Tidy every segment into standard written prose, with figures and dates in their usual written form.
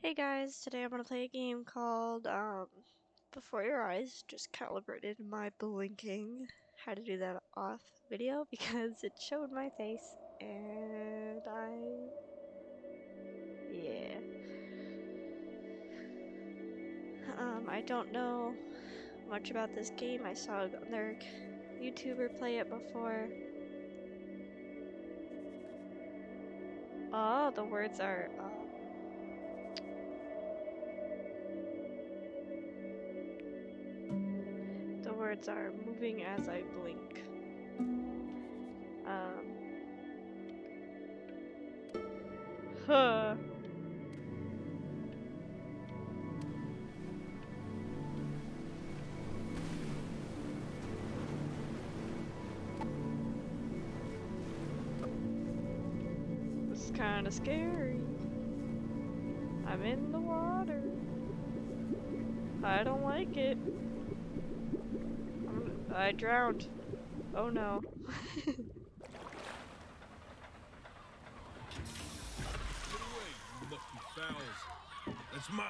Hey guys, today I'm gonna play a game called Before Your Eyes. Just calibrated my blinking. Had to do that off video because it showed my face and yeah. I don't know much about this game. I saw another YouTuber play it before. Oh, the words are moving as I blink. Huh. This is kind of scary. I'm in the water. I don't like it. I drowned. Oh no. Get away, you musky fowls. That's mine.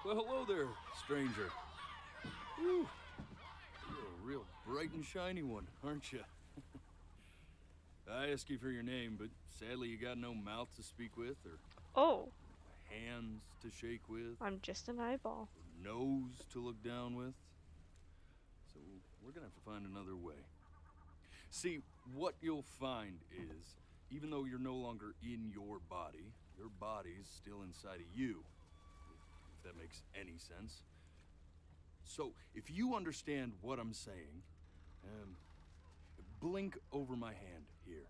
Well, hello there, stranger. Whew. You're a real bright and shiny one, aren't you? I asked you for your name, but sadly you got no mouth to speak with, or Oh, hands to shake with, I'm just an eyeball. or nose to look down with. So we're gonna have to find another way. See, what you'll find is, even though you're no longer in your body's still inside of you. If that makes any sense. So, if you understand what I'm saying, blink over my hand here.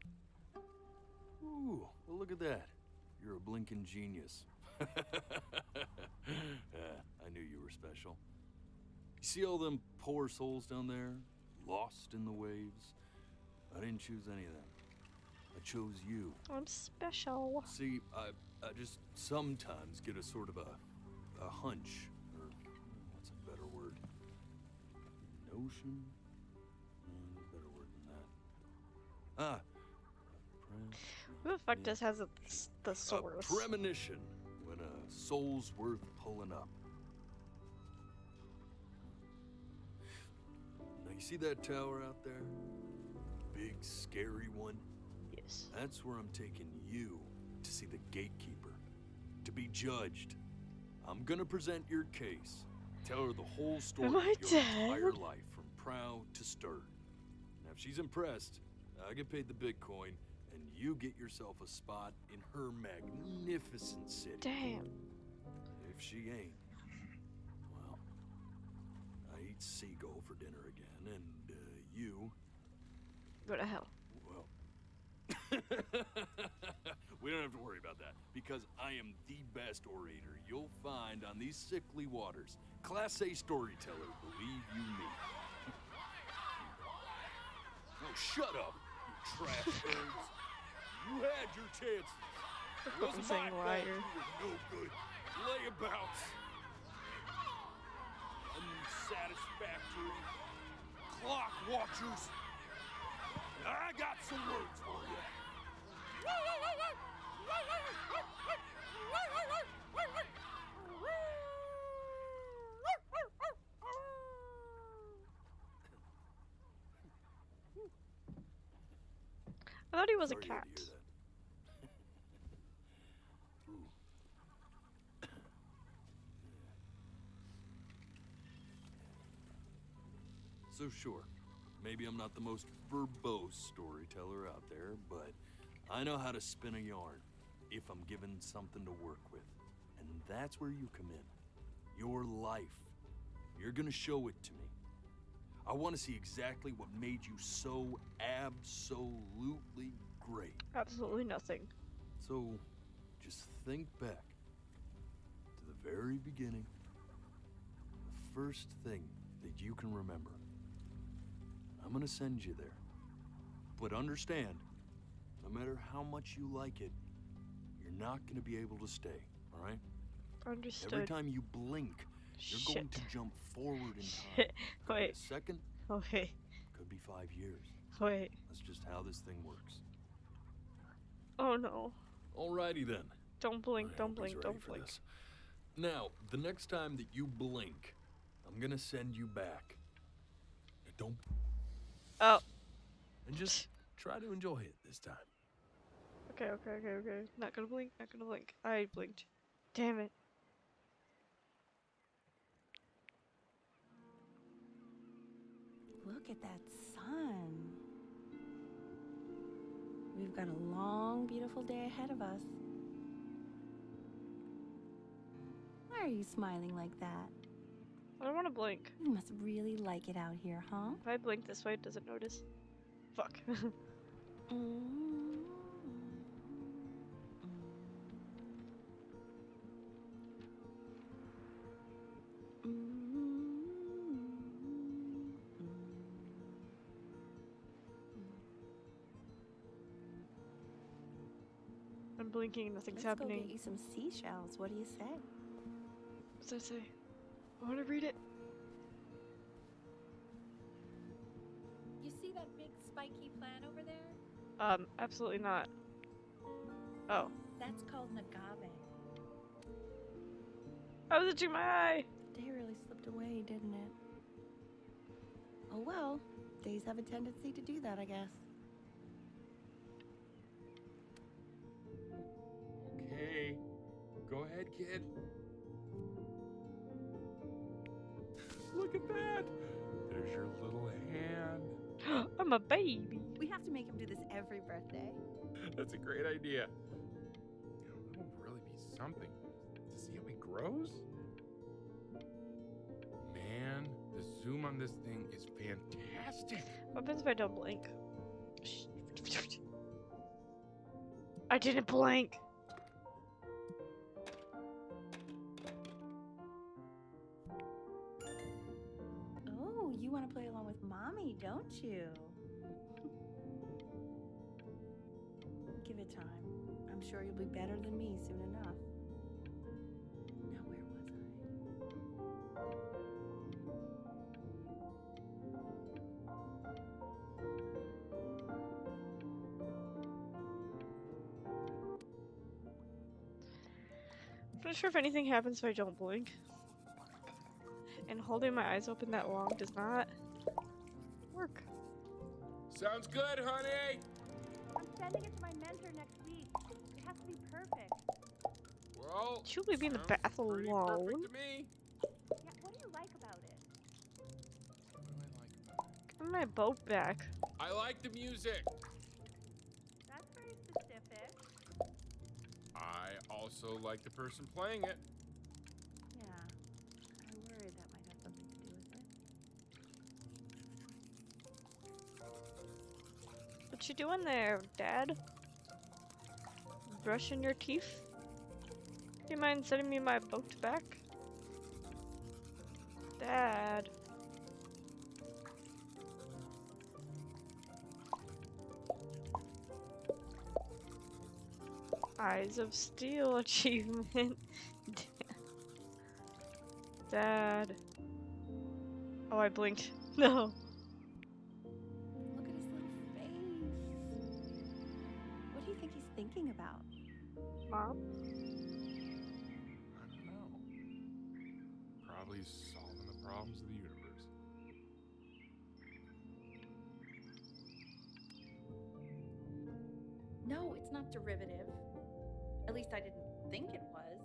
Ooh, well, look at that. You're a blinking genius. I knew you were special. You see all them poor souls down there, lost in the waves? I didn't choose any of them. I chose you. I'm special. See, I just sometimes get a sort of a hunch, or what's a better word? Notion? No, better word than that. Who the fuck just has the A source? premonition when a soul's worth pulling up. Now you see that tower out there? Big, scary one? Yes. That's where I'm taking you to see the gatekeeper, to be judged. I'm gonna present your case. Tell her the whole story Am I of your dead? entire life, from prow to stern. Now, if she's impressed, I get paid the Bitcoin, and you get yourself a spot in her magnificent city. Damn. If she ain't, well, I eat seagull for dinner again, and you, Go to hell. well, we don't have to worry about that, because I am the best orator you'll find on these sickly waters. Class A storyteller, believe you me. Oh, shut up, you trash birds. You had your chances. It wasn't my saying fault liar. you were no good. Layabouts. Unsatisfactory. Clock watchers. I got some words for you. I thought he was a Sorry you had cat. to hear that. Ooh. So sure, maybe I'm not the most verbose storyteller out there, but I know how to spin a yarn if I'm given something to work with. And that's where you come in. Your life. You're gonna show it to me. I want to see exactly what made you so absolutely great. Absolutely nothing. So, just think back to the very beginning, the first thing that you can remember. I'm gonna send you there. But understand, no matter how much you like it, you're not gonna be able to stay, all right? Understood. Every time you blink, you're going to Shit. jump forward in time. Shit. Could be a Wait. second, Okay. could be 5 years. Wait. That's just how this thing works. Oh no. Alrighty then. Don't blink, I don't hope he's blink, ready don't for blink. this. Now, the next time that you blink, I'm gonna send you back. And don't. Oh. And just try to enjoy it this time. Okay. Not gonna blink, not gonna blink. I blinked. Damn it. Look at that sun. We've got a long, beautiful day ahead of us. Why are you smiling like that? I don't wanna blink. You must really like it out here, huh? If I blink this way, it doesn't notice. Fuck. I'm blinking, nothing's Let's go happening. get you some seashells. What do you say? What's that say? I wanna read it. You see that big spiky plant over there? Absolutely not. Oh. That's called an agave. I was itching my eye! Day really slipped away, didn't it? Oh well, days have a tendency to do that, I guess. Okay, go ahead, kid. Look at that! There's your little hand. I'm a baby. We have to make him do this every birthday. That's a great idea. That will really be something to see how he grows. Man, the zoom on this thing is fantastic. What happens if I don't blink? I didn't blink! Oh, you want to play along with Mommy, don't you? Give it time. I'm sure you'll be better than me soon enough. Now, where was I? I'm not sure if anything happens if I don't blink. And holding my eyes open that long does not work. Sounds good, honey. I'm sending it to my mentor next week. It has to be perfect. Well, She'll be in the sounds bath pretty alone. perfect to me. Yeah, what do you like about it? What do I like about it? Give me my boat back. I like the music. That's very specific. I also like the person playing it. Yeah, I worried that might have something to do with it. What you doing there, Dad? Brushing your teeth? Do you mind sending me my boat back? Dad. Eyes of Steel achievement. Dad. Oh, I blinked. No. Look at his little face. What do you think he's thinking about? Mom? I don't know. Probably solving the problems of the universe. No, it's not derivative. At least I didn't think it was.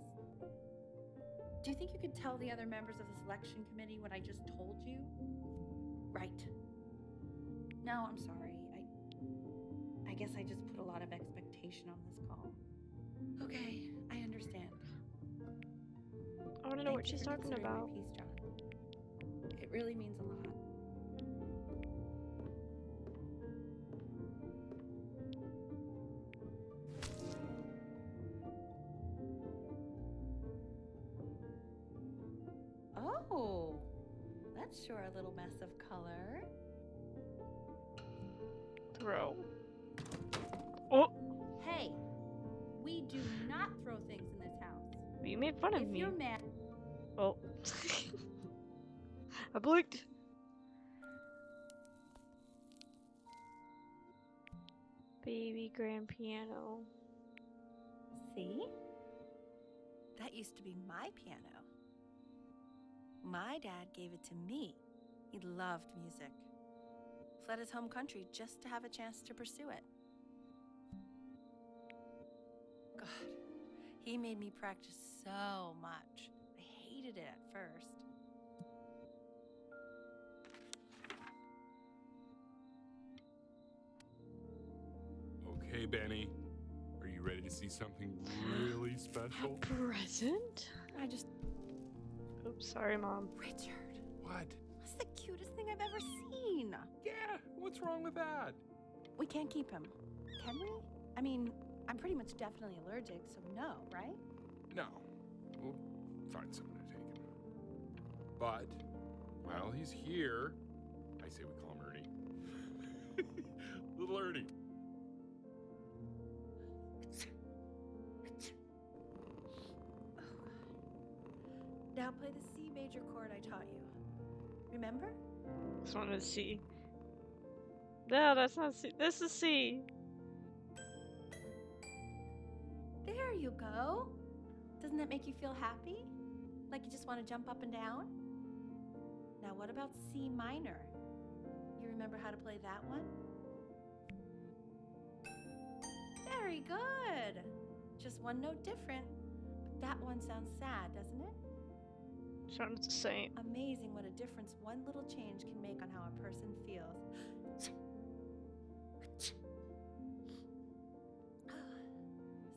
Do you think you could tell the other members of the selection committee what I just told you? Right. No, I'm sorry. I guess I just put a lot of expectation on this call. Okay, I understand. I want to know what Thank you she's for talking considering my about. piece, John. It really means a lot. Oh, that's sure a little mess of color. Throw. Oh! Hey, we do not throw things in this house. You made fun of If me. you're mad, Oh. I blinked. Baby grand piano. See? That used to be my piano. My dad gave it to me. He loved music. Fled his home country just to have a chance to pursue it. God, he made me practice so much. I hated it at first. Okay, Benny. Are you ready to see something really special? Present? I just... Oops, sorry, Mom. Richard, What? that's the cutest thing I've ever seen. Yeah, what's wrong with that? We can't keep him, can we? I mean, I'm pretty much definitely allergic, so no, right? No. We'll find someone to take him. But, while he's here, I say we call him Ernie. Little Ernie. Now play the C major chord I taught you. Remember? This one is C. No, that's not C. This is C. There you go. Doesn't that make you feel happy? Like you just want to jump up and down? Now what about C minor? You remember how to play that one? Very good. Just one note different. But that one sounds sad, doesn't it? Sounds the same. Amazing what a difference one little change can make on how a person feels.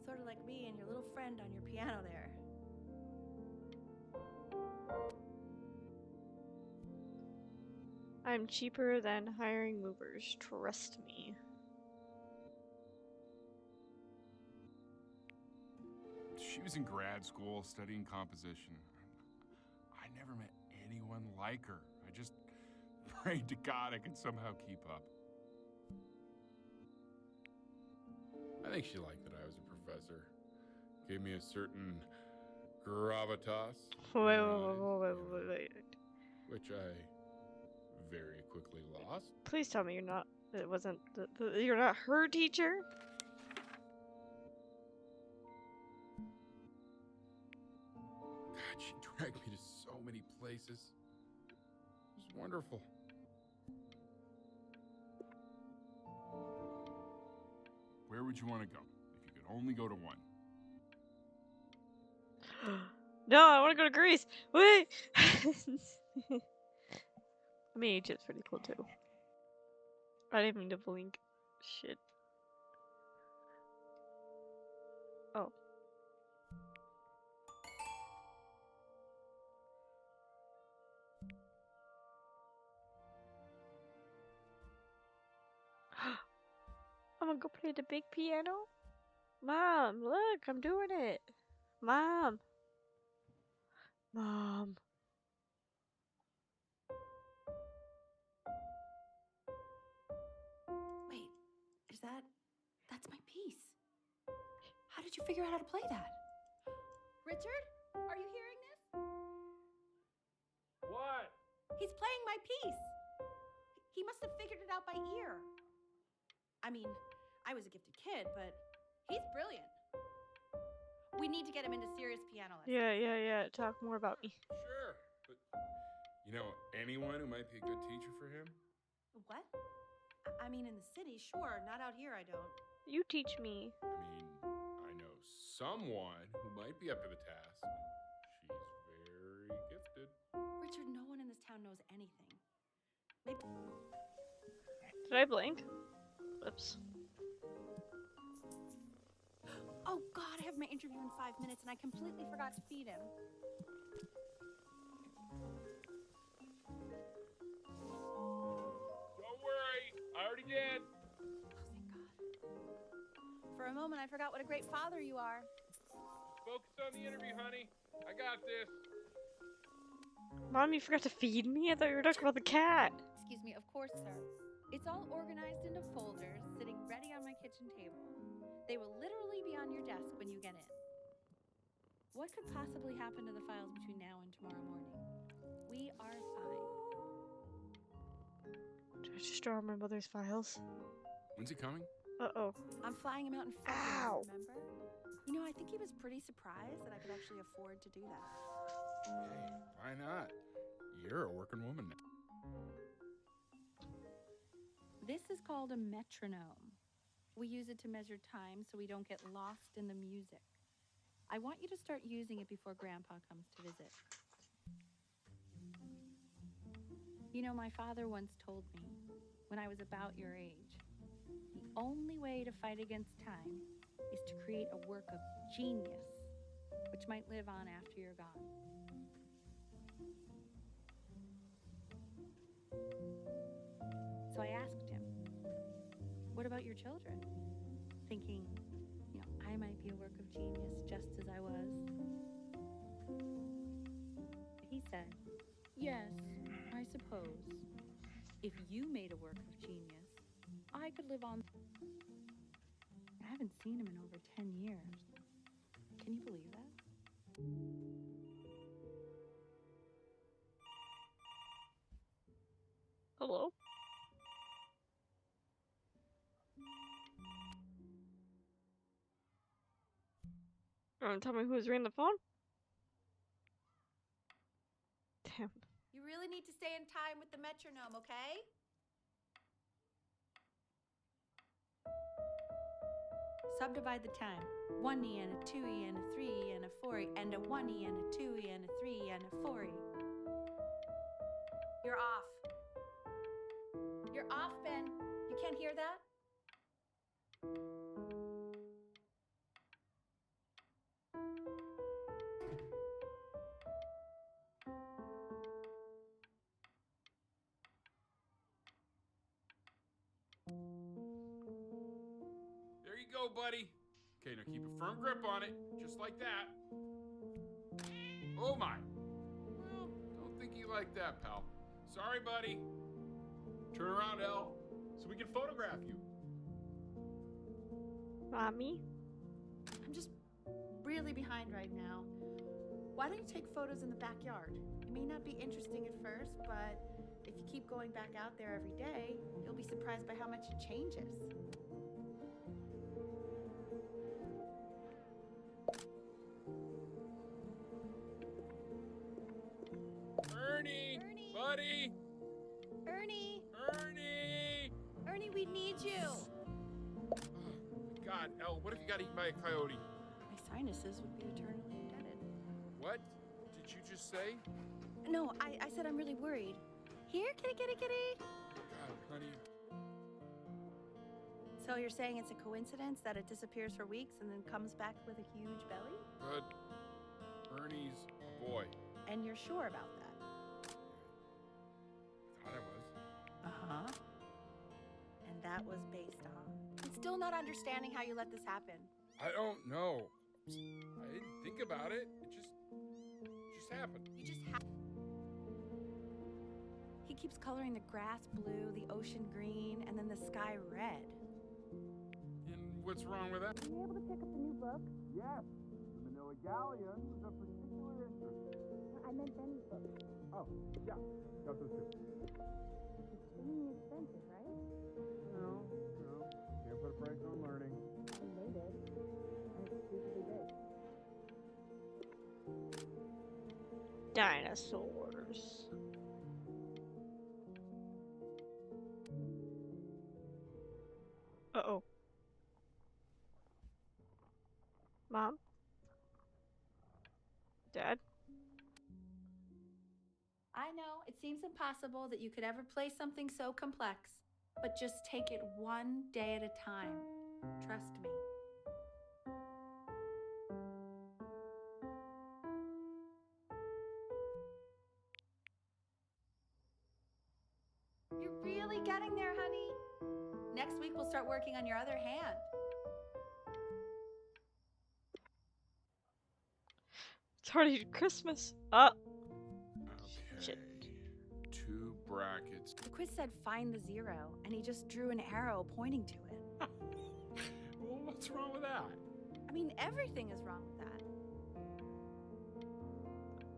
Sort of like me and your little friend on your piano there. I'm cheaper than hiring movers. Trust me. She was in grad school studying composition. I never met anyone like her. I just prayed to God I could somehow keep up. I think she liked that I was a professor. Gave me a certain gravitas. Wait. Which I very quickly lost. Please tell me you're not. It wasn't. You're not her teacher. God, she dragged me to so many places. It was wonderful. Where would you want to go if you could only go to one? No, I want to go to Greece. Wait. I mean, Egypt's pretty cool too. I didn't mean to blink. Shit. Oh. I'm gonna go play the big piano. Mom, look, I'm doing it. Mom. Mom. Wait, that's my piece. How did you figure out how to play that? Richard, are you hearing this? What? He's playing my piece. He must have figured it out by ear. I mean, I was a gifted kid, but he's brilliant. We need to get him into serious piano lessons. Yeah. Talk more about me. Sure, but you know anyone who might be a good teacher for him? What? I mean, in the city, sure. Not out here, I don't. You teach me. I mean, I know someone who might be up to the task. She's very gifted. Richard, no one in this town knows anything. Maybe. Did I blink? Whoops. Oh, God, I have my interview in 5 minutes, and I completely forgot to feed him. Don't worry, I already did. Oh, thank God. For a moment, I forgot what a great father you are. Focus on the interview, honey. I got this. Mom, you forgot to feed me? I thought you were talking about the cat. Excuse me, of course, sir. It's all organized into folders, sitting ready on my kitchen table. They will literally be on your desk when you get in. What could possibly happen to the files between now and tomorrow morning? We are fine. Did I just draw my mother's files? When's he coming? Uh-oh. I'm flying him out in February, Ow. remember? You know, I think he was pretty surprised that I could actually afford to do that. Hey, why not? You're a working woman now. This is called a metronome. We use it to measure time so we don't get lost in the music. I want you to start using it before Grandpa comes to visit. You know, my father once told me, when I was about your age, the only way to fight against time is to create a work of genius, which might live on after you're gone. So I asked him, what about your children? Thinking, I might be a work of genius just as I was. He said, yes, I suppose. If you made a work of genius, I could live on. I haven't seen him in over 10 years. Can you believe that? Hello? Tell me who's ringing the phone? Damn. You really need to stay in time with the metronome, okay? Subdivide the time. 1E and a 2E and a 3E and a 4E and a 1E and a 2E and a 3E and a 4E. You're off. You're off, Ben. You can't hear that? There you go, buddy. Okay, now keep a firm grip on it, just like that. Oh my. Well, don't think you like that, pal. Sorry, buddy. Turn around, Elle, so we can photograph you. Mommy? I'm just really behind right now. Why don't you take photos in the backyard? It may not be interesting at first, but if you keep going back out there every day, you'll be surprised by how much it changes. Ernie! Buddy! Ernie! Ernie! Ernie, we need you! Oh, my God, Elle, what if you got eaten by a coyote? My sinuses would be eternally indebted. What did you just say? No, I said I'm really worried. Here, kitty, kitty, kitty. God, honey. So you're saying it's a coincidence that it disappears for weeks and then comes back with a huge belly? But Ernie's a boy. And you're sure about that? Thought I was. Uh-huh. And that was based on? I'm still not understanding how you let this happen. I don't know. I didn't think about it. It just happened. You just He keeps coloring the grass blue, the ocean green, and then the sky red. And what's wrong with that? Are you able to pick up the new book? Yes, the Manila Galleon was of particular interest. I meant Benny's book. Oh, yeah, got those two. It's extremely expensive, right? No, can't put a price on learning. I made it. And it's stupidly big. Dinosaurs. Uh-oh. Mom? Dad? I know, it seems impossible that you could ever play something so complex. But just take it one day at a time. Trust me. You're really getting there, honey. Next week we'll start working on your other hand. It's already Christmas. Okay. Shit. 2 brackets. The quiz said find the 0, and he just drew an arrow pointing to it. Well, what's wrong with that? I mean, everything is wrong with that.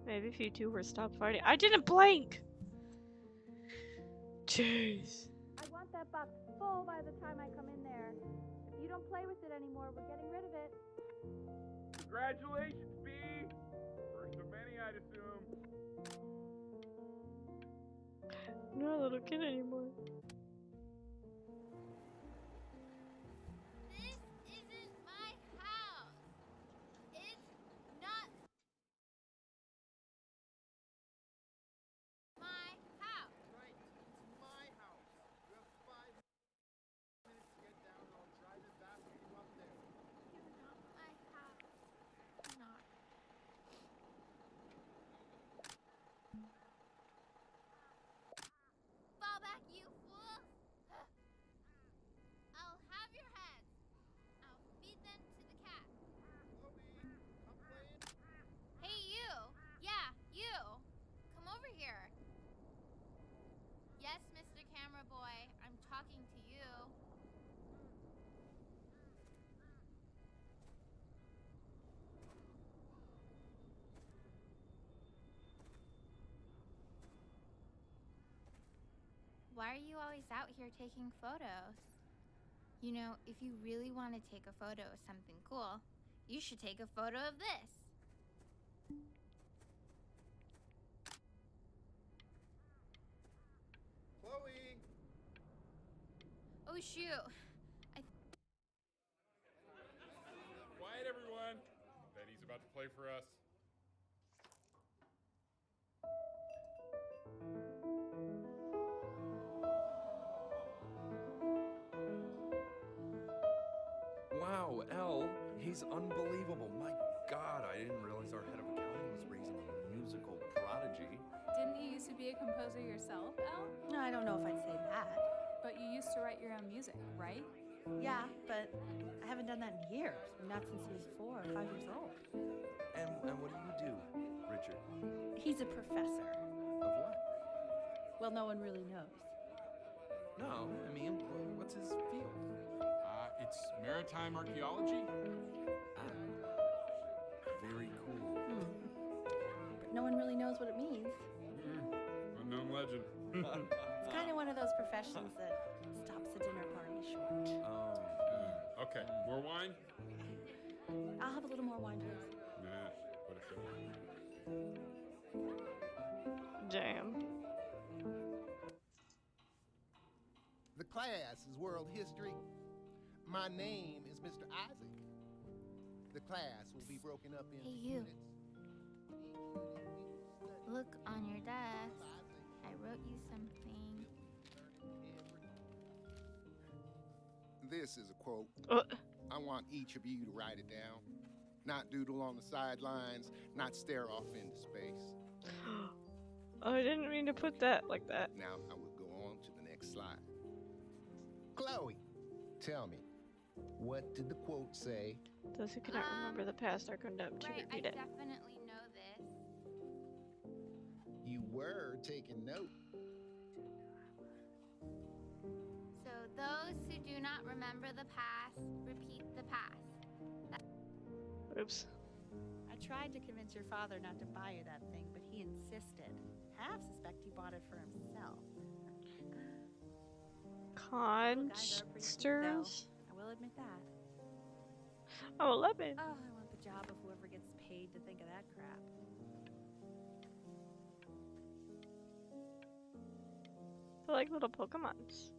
Maybe if you two were stop fighting. I didn't blink! Jeez. I want that box full by the time I come in there. If you don't play with it anymore, we're getting rid of it. Congratulations, B! First of many, I'd assume. I'm not a little kid anymore. This isn't my house. It's not my house. Right, it's my house. You have 5 minutes to get down, and I'll drive it back when you up there. Not my house. Not. Fall back, you fool! I'll have your heads. I'll feed them to the cat. Chloe, I'm playing. Hey, you! Yeah, you! Come over here. Yes, Mr. Camera Boy, I'm talking to you. Why are you always out here taking photos? You know, if you really want to take a photo of something cool, you should take a photo of this. Chloe! Oh, shoot. Quiet, everyone. Betty's about to play for us. Wow, Elle, he's unbelievable. My God, I didn't realize our head of accounting was raising a musical prodigy. Didn't you used to be a composer yourself, Elle? No, I don't know if I'd say that. But you used to write your own music, right? Yeah, but I haven't done that in years. Not since he was 4 or 5 years old. And what do you do, Richard? He's a professor. Of what? Well, no one really knows. No, I mean, what's his field? It's maritime archaeology. Very cool. But no one really knows what it means. Unknown legend. It's kind of one of those professions that stops a dinner party short. Okay, more wine? I'll have a little more wine, please. Nah, what a show. Damn. The class is world history. My name is Mr. Isaac. The class will be broken up into Hey, you. units. Each unit we will study Look on your desk. five things. I wrote you something. This is a quote. Uh, I want each of you to write it down. Not doodle on the sidelines, not stare off into space. Oh, I didn't mean to put that like that. Now I will go on to the next slide. Chloe, tell me, what did the quote say? Those who cannot remember the past are condemned to Right, I repeat it. definitely know this. You were taking note. So those who do not remember the past, repeat the past. Oops. I tried to convince your father not to buy you that thing, but he insisted. Half suspect he bought it for himself. Little guys are pretty cute, though. Consters. I will admit that. Oh, 11. Oh, I want the job of whoever gets paid to think of that crap. They're like little Pokemons.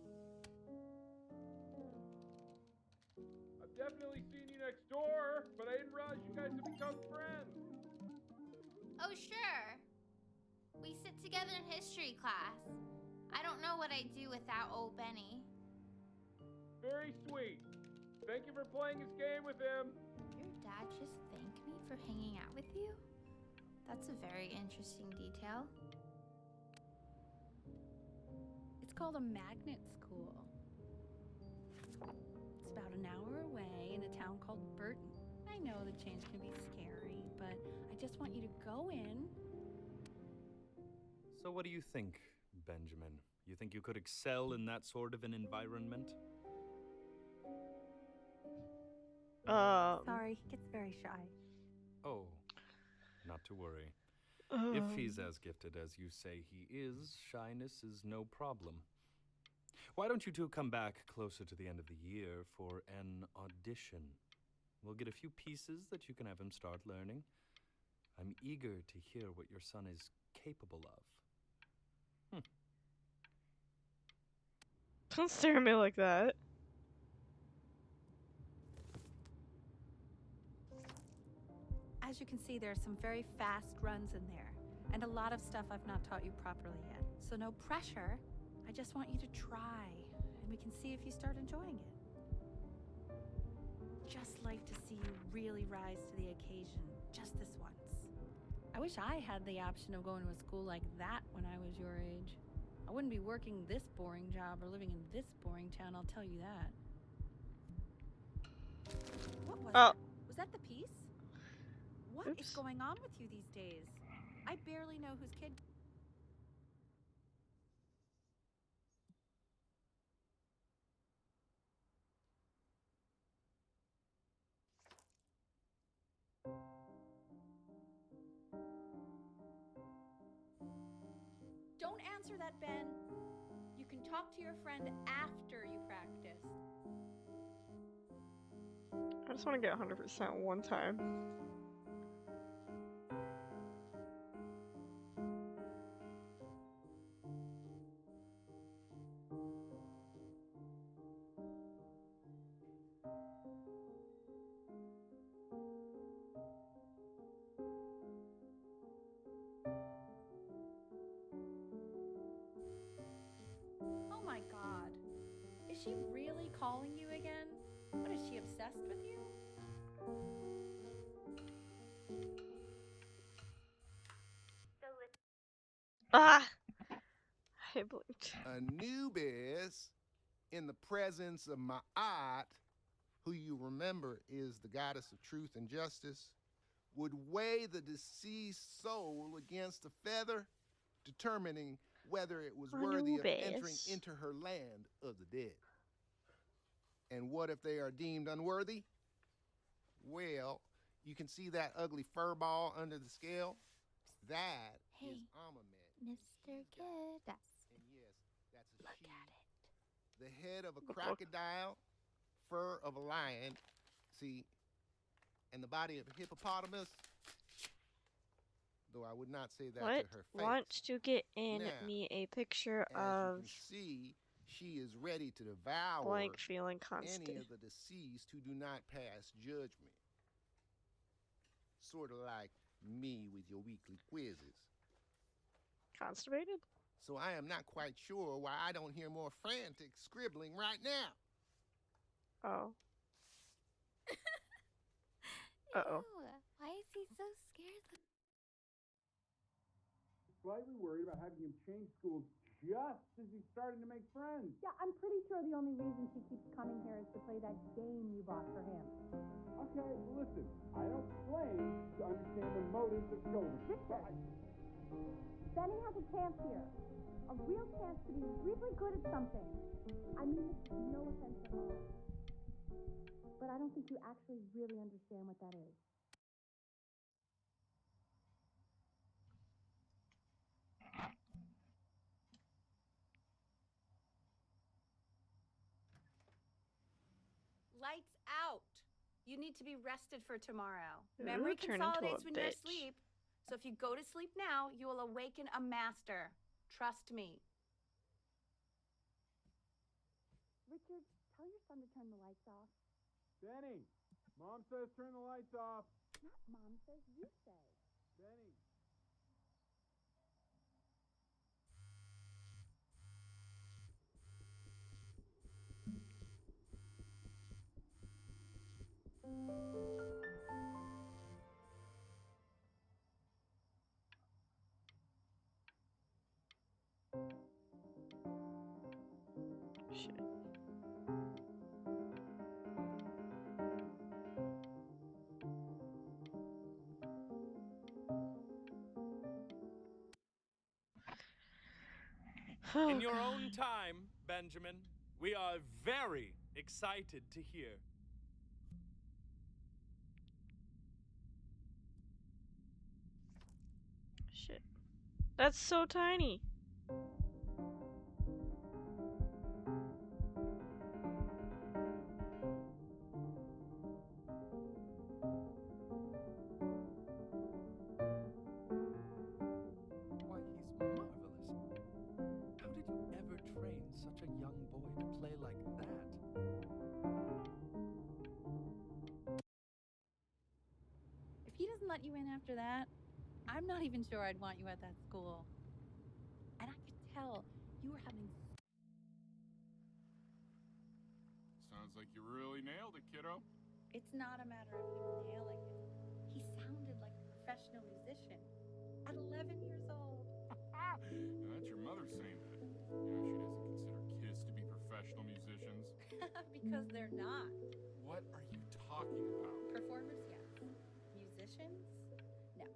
I've definitely seen you next door, but I didn't realize you guys have become friends. Oh, sure. We sit together in history class. I don't know what I'd do without old Benny. Very sweet. Thank you for playing his game with him. Your dad just thanked me for hanging out with you? That's a very interesting detail. It's called a magnet school. It's about an hour away in a town called Burton. I know the change can be scary, but I just want you to go in. So what do you think, Benjamin? You think you could excel in that sort of an environment? Sorry, he gets very shy. Oh, not to worry. Um, If he's as gifted as you say he is, shyness is no problem. Why don't you two come back closer to the end of the year for an audition? We'll get a few pieces that you can have him start learning. I'm eager to hear what your son is capable of. Don't stare at me like that. As you can see, there are some very fast runs in there, and a lot of stuff I've not taught you properly yet. So no pressure. I just want you to try, and we can see if you start enjoying it. Just like to see you really rise to the occasion, just this once. I wish I had the option of going to a school like that when I was your age. I wouldn't be working this boring job or living in this boring town, I'll tell you that. What was that? Was that the piece? What is going on with you these days? I barely know whose kid... Don't answer that, Ben. You can talk to your friend after you practice. I just want to get 100% one time. Oh my god. Is she really calling you again? What, is she obsessed with you? Ah! I blinked. Anubis, in the presence of Ma'at, who you remember is the goddess of truth and justice, would weigh the deceased soul against a feather, determining whether it was worthy of entering Anubis. into her land of the dead. And what if they are deemed unworthy? Well, you can see that ugly fur ball under the scale? That is Hey, Amamet. Mr. Kid. And yes, that's a Look she. at it. The head of a Look. crocodile, fur of a lion, see, and the body of a hippopotamus. Though I would not say that What? to her face. Wants to get in Now, me a picture As of you can see, she is ready to devour blank feeling any constant. of the deceased who do not pass judgment. Sort of like me with your weekly quizzes. Constipated? So I am not quite sure why I don't hear more frantic scribbling right now. Oh. Uh-oh. Ew, why is he so scared? Slightly worried about having him change schools just as he's starting to make friends. Yeah, I'm pretty sure the only reason she keeps coming here is to play that game you bought for him. Okay, listen, I don't claim to understand the motives of children. Richard, Benny has a chance here. A real chance to be really good at something. I mean this with no offense at all. But I don't think you actually really understand what that is. Lights out. You need to be rested for tomorrow. Ooh, Memory turn into a consolidates when you're bitch. asleep. So if you go to sleep now, you will awaken a master. Trust me. Richard, tell your son to turn the lights off. Benny, Mom says turn the lights off. Not Mom says, you say. Benny. Shit. In your own time, Benjamin, we are very excited to hear. Shit. That's so tiny. let you in after that, I'm not even sure I'd want you at that school. And I could tell you were having. Sounds like you really nailed it, kiddo. It's not a matter of him nailing it. He sounded like a professional musician at 11 years old. Now that's your mother saying that. You know, she doesn't consider kids to be professional musicians. Because they're not. What are you talking about? Performers, yes. Musicians? No,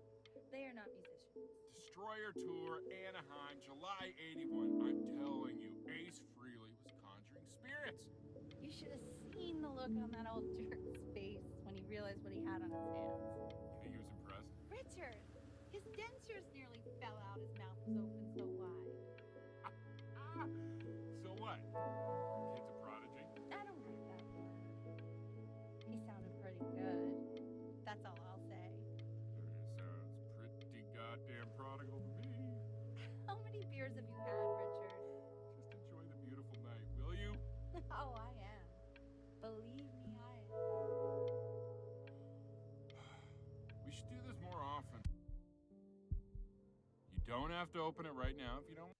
they are not musicians. Destroyer Tour, Anaheim, July 81. I'm telling you, Ace Frehley was conjuring spirits. You should have seen the look on that old jerk's face when he realized what he had on his hands. You think he was impressed? Richard! His dentures nearly fell out. His mouth was open so wide. So what? Kid's a prodigy? I don't like that word. He sounded pretty good. That's all I'll say. Sounds pretty goddamn prodigal to me. How many beers have you had, Richard? Just enjoy the beautiful night, will you? Oh, I am. Believe me, I am. We should do this more often. You don't have to open it right now if you don't.